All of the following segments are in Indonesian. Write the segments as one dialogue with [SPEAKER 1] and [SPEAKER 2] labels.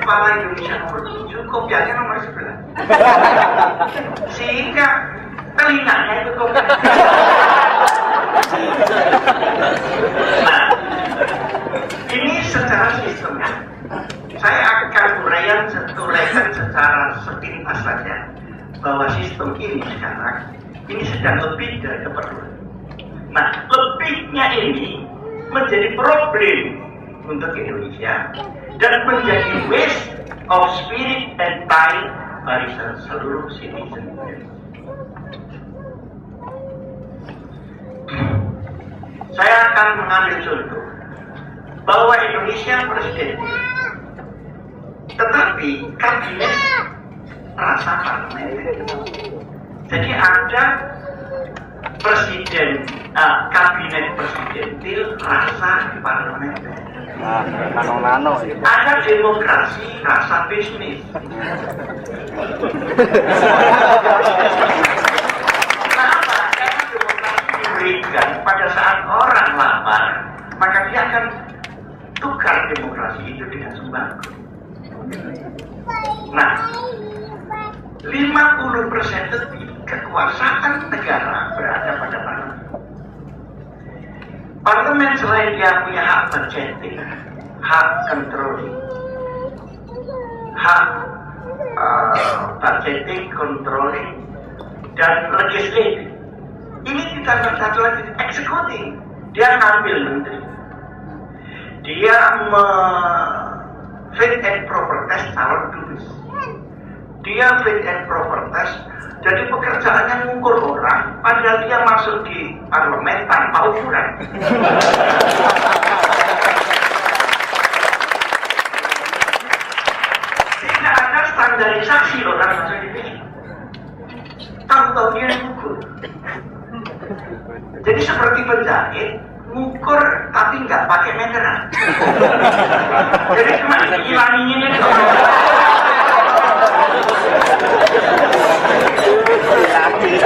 [SPEAKER 1] kepala Indonesia nomor 7, kopiahnya nomor 11. Sehingga telinganya itu kopiah. Nah, ini secara sistem. Saya akan uraikan secara sepintas saja bahwa sistem ini sekarang ini sedang lebih dari keperluan. Nah, lebihnya ini menjadi problem untuk Indonesia dan menjadi waste of spirit and time bagi seluruh citizen. Saya akan mengambil contoh bahwa Indonesia presiden, tetapi kabinet rasa parlemen. Jadi ada presiden, kabinet presidentil rasa parlementer. Ada demokrasi rasa bisnis. Kenapa? Karena demokrasi diberikan pada saat orang lapar, maka dia akan tukar demokrasi itu dengan sembako. Nah, 50% lebih kekuasaan negara berada pada parlemen. Parlemen selain dia punya hak budgeting, hak controlling, hak budgeting, controlling, dan legislative. Ini ditambah satu lagi, executing. Dia ngambil menteri. Dia fit and proper test calon dubes. Dia fit and proper test. Jadi pekerjaannya mengukur orang, padahal dia masuk di parlemen tanpa ukuran. Tidak ada standarisasi orang masuk di sini. Tahu-tahu dia mengukur. Jadi seperti penjahit, ngukur tapi nggak pakai meteran. Jadi cuma hilangin ini.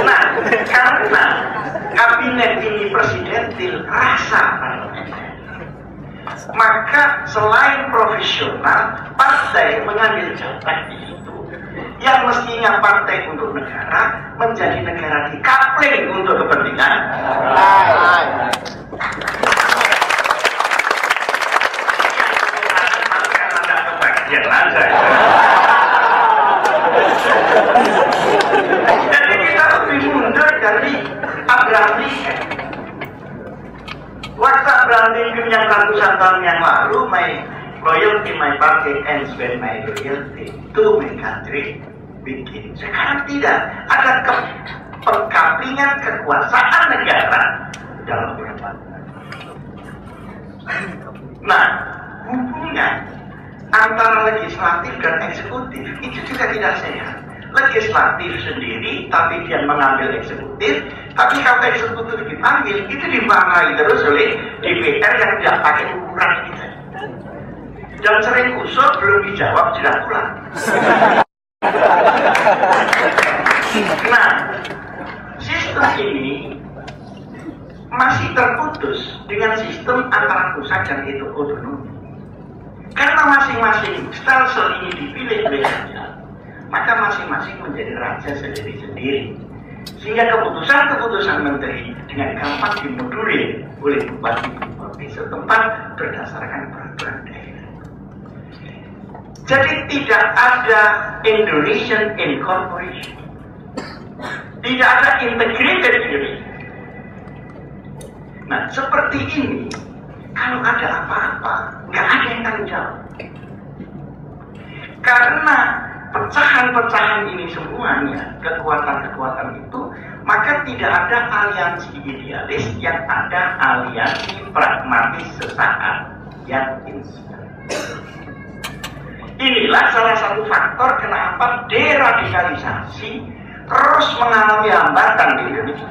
[SPEAKER 1] Nah, karena kabinet ini presidentil rasa parlementer, maka selain profesional, partai mengambil jatah di situ. Yang mestinya partai untuk negara menjadi negara dikapling untuk kepentingan. Jadi kita lebih mundur dari Abraham Lincoln. Waktu Abraham Lincoln yang ratusan tahun yang lalu, my loyalty my party ends when my loyalty to my country begins. Sekarang tidak ada pengkaplingan kekuasaan negara dalam perempuan. Nah, hubungan antara legislatif dan eksekutif itu juga tidak sehat. Legislatif sendiri, tapi dia mengambil eksekutif. Tapi kalau eksekutif dipanggil, itu dimarahi terus oleh DPR yang tidak pakai ukuran kita. Dan sering usul belum dijawab sudah pulang. Nah, sistem ini masih terputus dengan sistem antara pusat dan itu otonomi. Karena masing-masing stelsel ini dipilih oleh raja, maka masing-masing menjadi raja sendiri-sendiri. Sehingga keputusan-keputusan menteri dengan gampang dimodulir oleh bupati-bupati setempat berdasarkan peraturan daerah. Jadi tidak ada Indonesian incorporation, tidak ada integrated Indonesia. Nah, seperti ini, kalau ada apa-apa, nggak ada yang tanggung jawab. Karena pecahan-pecahan ini semuanya, kekuatan-kekuatan itu, maka tidak ada aliansi idealis, yang ada aliansi pragmatis sesaat yang instan. Inilah salah satu faktor kenapa deradikalisasi terus mengalami hambatan di Indonesia.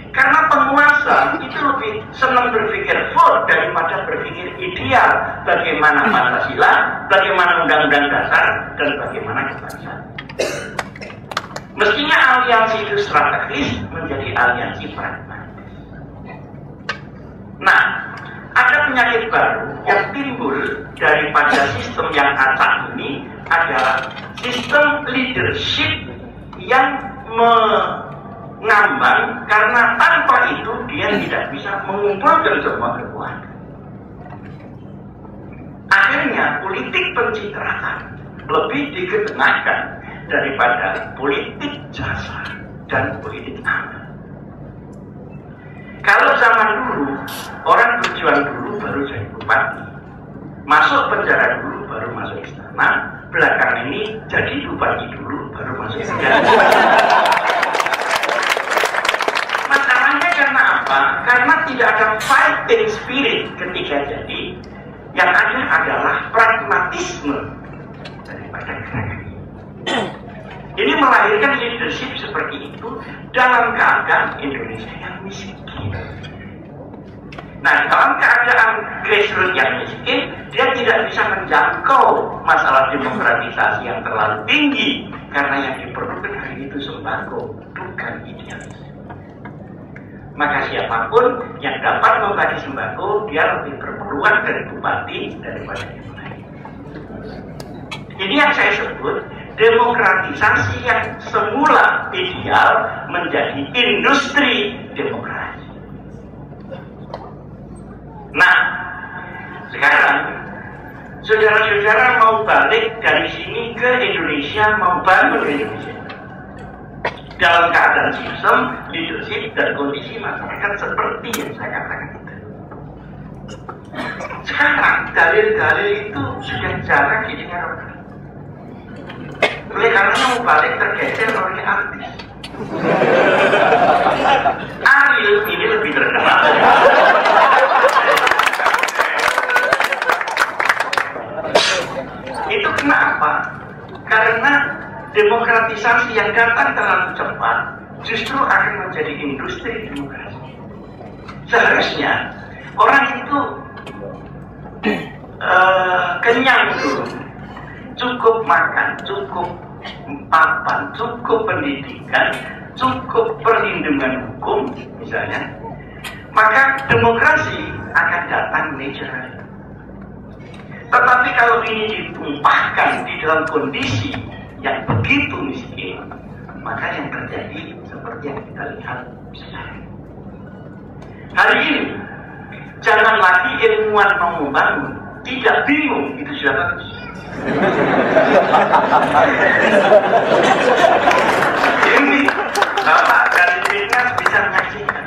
[SPEAKER 1] Karena penguasa itu lebih senang berpikir full daripada berpikir ideal. Bagaimana Pancasila, bagaimana Undang-Undang Dasar, dan bagaimana kebangsaan. Mestinya aliansi itu strategis menjadi aliansi pragmatis. Nah, ada penyakit baru yang timbul daripada sistem yang acak ini adalah sistem leadership yang mengambang, karena tanpa itu dia tidak bisa mengumpulkan semua kekuatan. Akhirnya politik pencitraan lebih dikedenakan daripada politik jasa dan politik aman. Kalau zaman dulu, orang berjuang dulu baru jadi bupati, masuk penjara dulu baru masuk istana, belakang ini jadi bupati dulu baru masuk istana. Masalahnya karena apa? Karena tidak ada fighting spirit ketika jadi. Yang ada adalah pragmatisme daripada gerakan ini. Ini melahirkan leadership seperti itu dalam keadaan Indonesia yang miskin. Nah, dalam keadaan grassroots yang miskin, dia tidak bisa menjangkau masalah demokratisasi yang terlalu tinggi, karena yang diperlukan hari itu sembako, bukan idealis. Maka siapapun yang dapat membagi sembako, dia lebih berpeluang dari bupati daripada yang lain. Ini yang saya sebut demokratisasi yang semula ideal menjadi industri demokrasi. Nah, sekarang saudara-saudara mau balik dari sini ke Indonesia, mau bangun Indonesia dalam keadaan sistem, leadership, dan kondisi masyarakat seperti yang saya katakan itu. Sekarang dalil-dalil itu sudah jarang didengar orang. Oleh karena mau balik tergeser oleh artis. Ariel ini lebih terkenal. Itu kenapa? Karena demokratisasi yang datang terlalu cepat justru akan menjadi industri demokrasi. Seharusnya orang itu kenyang dulu, cukup makan, cukup papan, cukup pendidikan, cukup perlindungan hukum misalnya, maka demokrasi akan datang natural. Tetapi kalau ini ditumpahkan di dalam kondisi yang begitu miskin, maka yang terjadi seperti yang kita lihat sekarang. Hari ini, jangan lagi ilmuwan mau membangun, tidak bingung, itu sudah bagus. Ini Bapak dan Ibu bisa menyaksikan.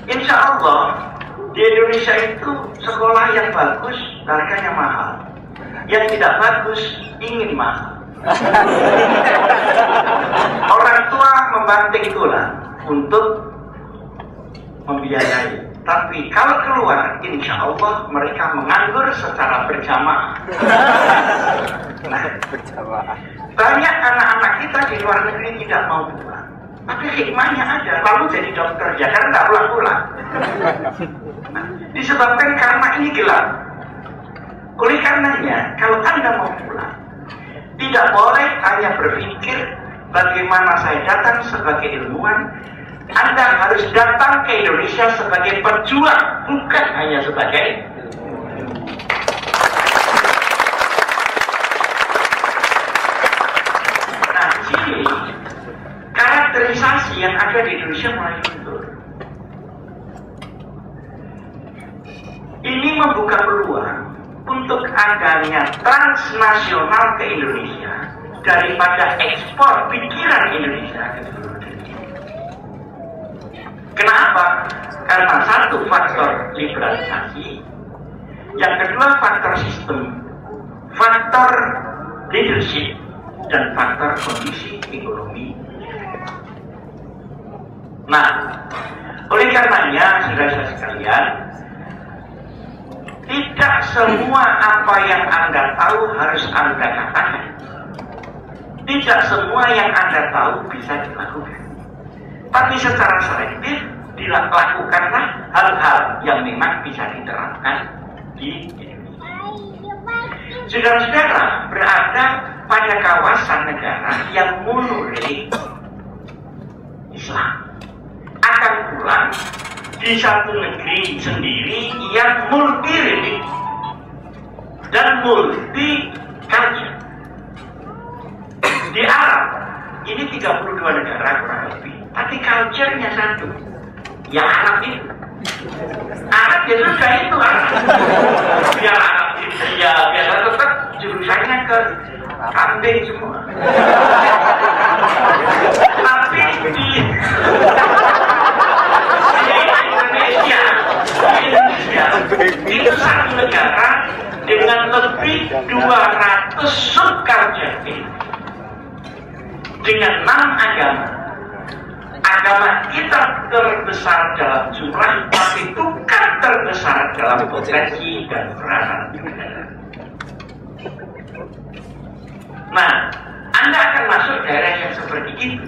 [SPEAKER 1] Insya Allah di Indonesia itu sekolah yang bagus harganya mahal, yang tidak bagus ingin mahal. Orang tua membanting tulang untuk membiayai, tapi kalau keluar, insya Allah mereka menganggur secara berjamaah. Nah, banyak anak-anak kita di luar negeri tidak mau pulang, tapi hikmahnya ada, lalu jadi dokter ya, karena tidak pulang-pulang. Nah, disebabkan karena ini gelap. Oleh karenanya, kalau Anda mau pulang, tidak boleh hanya berpikir bagaimana saya datang sebagai ilmuwan. Anda harus datang ke Indonesia sebagai pejuang, bukan hanya sebagai Nah, di sini karakterisasi yang ada di Indonesia mulai muncul. Ini membuka peluang untuk adanya transnasional ke Indonesia daripada ekspor pikiran Indonesia ke seluruh dunia. Kenapa? Karena satu faktor liberalisasi, yang kedua faktor sistem, faktor leadership, dan faktor kondisi ekonomi. Nah, oleh karenanya, saudara-saudara sekalian, tidak semua apa yang Anda tahu harus Anda katakan. Tidak semua yang Anda tahu bisa dilakukan. Tapi secara selektif dilakukanlah hal-hal yang memang bisa diterapkan di Indonesia. Saudara-saudara berada pada kawasan negara yang monorelik Islam. Akan pulang di satu negeri sendiri yang multi religion dan multi culture. Di Arab ini 32 negara kurang lebih, tapi culture-nya satu, ya Arab itu. Arab ya sudah itu Arab. Biar Arab itu ya biasa tetap jurusannya ke kambing semua. Tapi di Indonesia itu satu negara dengan lebih 200 subculture dengan 6 agama. Agama kita terbesar dalam jumlah, tapi bukan terbesar dalam potensi dan peranan. Nah, Anda akan masuk daerah yang seperti itu,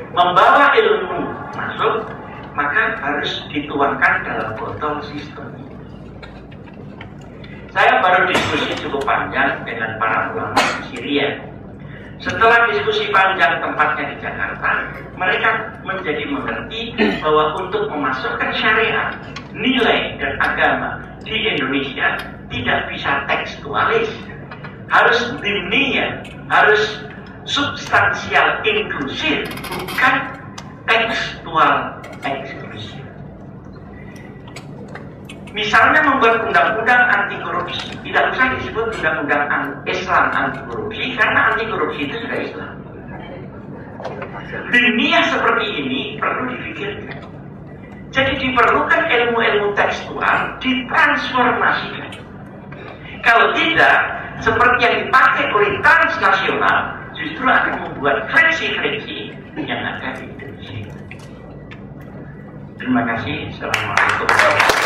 [SPEAKER 1] membawa ilmu masuk, maka harus dituangkan dalam botol sistem. Saya baru diskusi cukup panjang dengan para ulama di Syria. Setelah diskusi panjang tempatnya di Jakarta, mereka menjadi mengerti bahwa untuk memasukkan syariat, nilai dan agama di Indonesia tidak bisa tekstualis, harus dimniah, harus substansial inklusif, bukan tekstual eksklusif. Misalnya membuat undang-undang anti korupsi, tidak usah disebut undang-undang Islam anti korupsi, karena anti korupsi itu sudah Islam. Dunia seperti ini perlu dipikirkan. Jadi diperlukan ilmu-ilmu tekstual ditransformasikan. Kalau tidak, seperti yang dipakai oleh transnasional, justru akan membuat friksi-friksi yang ada di Indonesia. Terima kasih. Assalamualaikum warahmatullahi wabarakatuh.